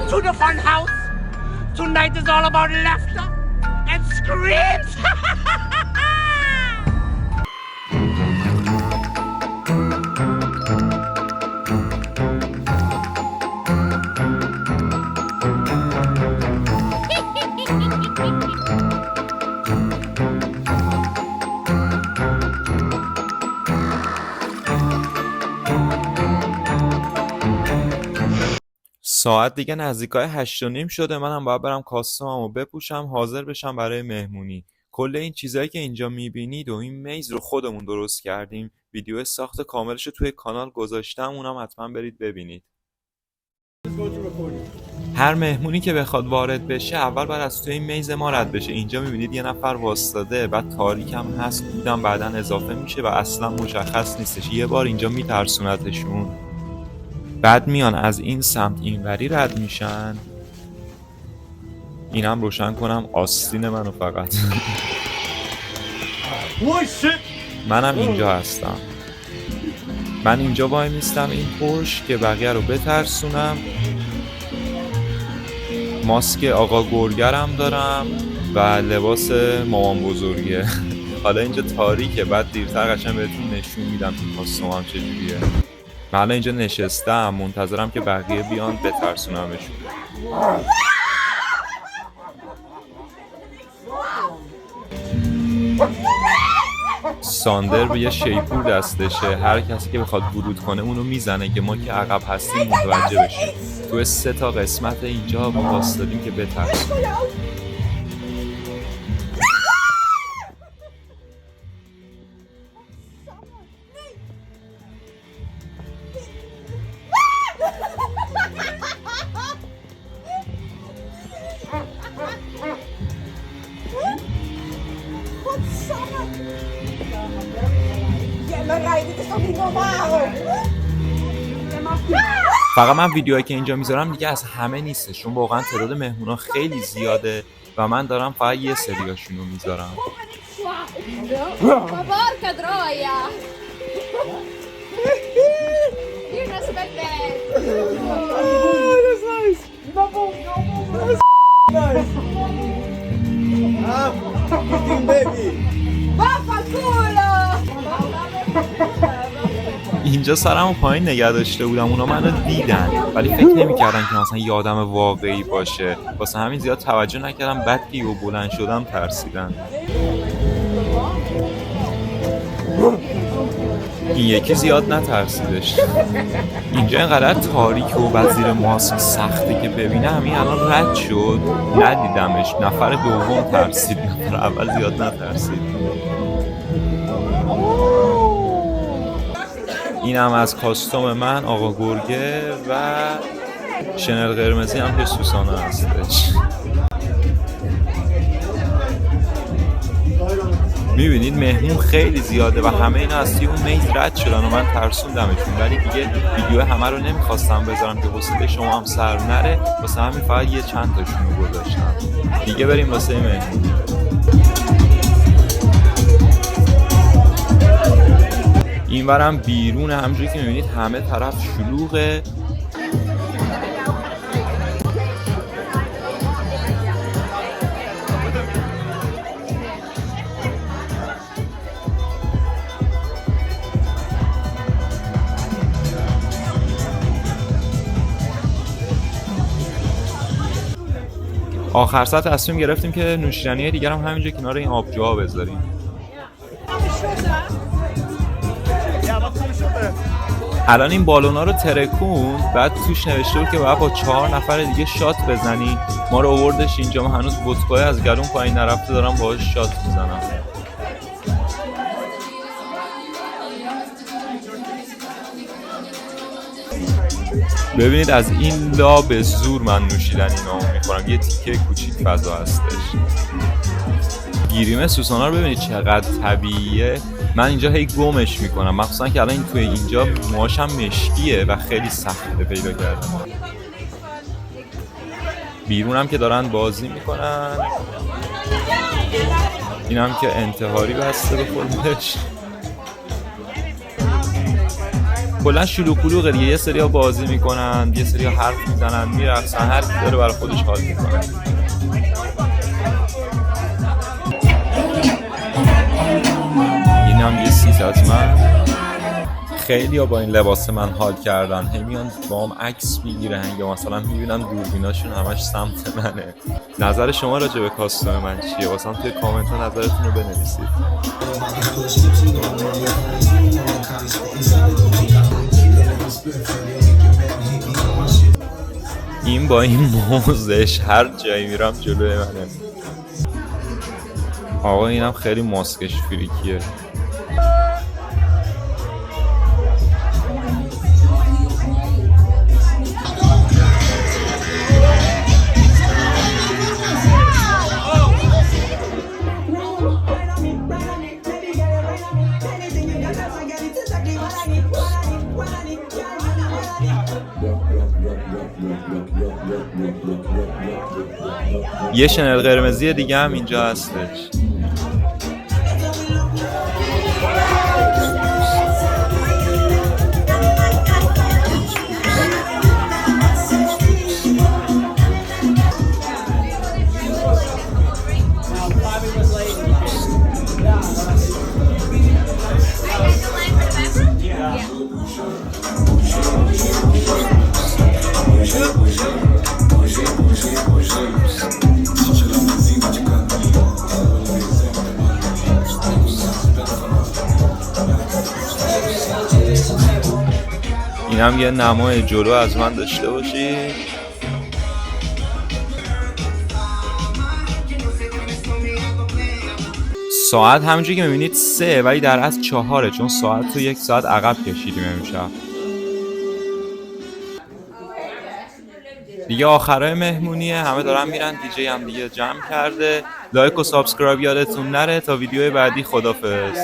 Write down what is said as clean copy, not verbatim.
to the fun house. Tonight is all about laughter and screams. ساعت دیگه نزدیکای 8:30 شده. منم باید برم کاستوممو بپوشم حاضر بشم برای مهمونی. کل این چیزایی که اینجا میبینید و این میز رو خودمون درست کردیم. ویدیو ساخت کاملش رو توی کانال گذاشتم، اونم حتما برید ببینید. هر مهمونی که بخواد وارد بشه اول باید از توی این میز ما رد بشه. اینجا میبینید یه نفر واسطاده، بعد تاریک هم هست، بودم بعداً اضافه میشه و اصلا مشخص نیستش. یه بار اینجا میترسونتشون، بعد میان از این سمت اینوری رد میشن. اینم روشن کنم آستین منو فقط. منم اینجا هستم. من اینجا وای میستم این پشت که بقیه رو بترسونم. ماسک آقا گرگرم دارم و لباس مامان بزرگه. حالا اینجا تاریکه، بعد دیرتر قشنگ بهتون نشون میدم این کاستومم چجوریه. من الان اینجا نشستم منتظرم که بقیه بیان بترسونمشون. ساندر به یه شیپور دستشه، هر کسی که بخواد ورود کنه اونو میزنه که ما که عقب هستیم متوجه بشیم. تو 3 تا قسمت اینجا ما واسطادیم که بترسونیم. فقط من ویدیوهایی که اینجا میذارم دیگه از همه نیستش، چون واقعا تعداد مهمونا خیلی زیاده و من دارم فقط یه سریاشون رو میذارم. اینجا سرمو پایین نگه داشته بودم، اونا منو دیدن ولی فکر نمی‌کردن که مثلا یه آدم واقعی باشه، واسه همین زیاد توجه نکردم. بعد که بلند شدم ترسیدن. این یکی زیاد نترسیدش. اینجا اینقدر تاریک و بعد زیر ماسک سخته که ببینه. همین الان رد شد ندیدمش. نفر دوم ترسید، نفر اول زیاد نترسید. اینم از کاستوم من آقا گرگه و شنل قرمزی هم که سوسانه هستش. میبینید مهمون خیلی زیاده و همه اینا از توی اون میز رد شدن و من ترسوندمشون، ولی دیگه ویدیو همه رو نمیخواستم بذارم که حوصله شما هم سر نره، واسه همین فقط یه چند تاشون رو گذاشتم. دیگه بریم واسه مهمون. این برم بیرون، همجوری که میبینید همه طرف شلوغه. آخر ساعت تصمیم گرفتیم که نوشیدنی دیگر هم همینجا کنار این آبجوها بذاریم. الان این بالونا رو ترکوند، بعد توش نوشته بود که باید با 4 نفر دیگه شات بزنی. ما رو آوردش اینجا، من هنوز ودکای از گلون پایین نرفته دارم باهاش شات میزنم. ببینید از این لا به زور من نوشیدنی نامو میخورم. یه تیکه کوچیک فضا هستش. گیریم سوسانا رو ببینید چقدر طبیعیه. من اینجا هی گمش میکنم، مخصوصا که الان این توی اینجا موهاشم مشکیه و خیلی سخته پیدا کردن. بیرونم که دارن بازی میکنن. اینم که انتحاری بسته به خودش. کلا شلوغ پلوغه دیگه، یه سری ها بازی میکنن، یه سری ها حرف میزنن، میرقصن، هر کی داره برای خودش حال میکنه. این هم یه 300 من. خیلی ها با این لباس من حال کردن، همیان با هم عکس میگیرن یا مثلا میبینن دوربیناشون همش سمت منه. نظر شما راجع به کاستوم من چیه؟ واسه توی کامنت ها نظرتون رو بنویسید. این با این موزش هر جایی میرم جلوی منه. آقا اینم خیلی ماسکش فریکیه. یه شنل قرمزی دیگه هم اینجا هستش. این هم یه نمای جلو از من داشته باشید. ساعت همونجوری که میبینید 3 ولی در اصل 4، چون ساعت رو 1 ساعت عقب کشیدیم امشب. دیگه آخرای مهمونیه، همه دارن میرن، دیجی هم دیگه جمع کرده. لایک و سابسکرایب یادتون نره. تا ویدیو بعدی، خدافظ.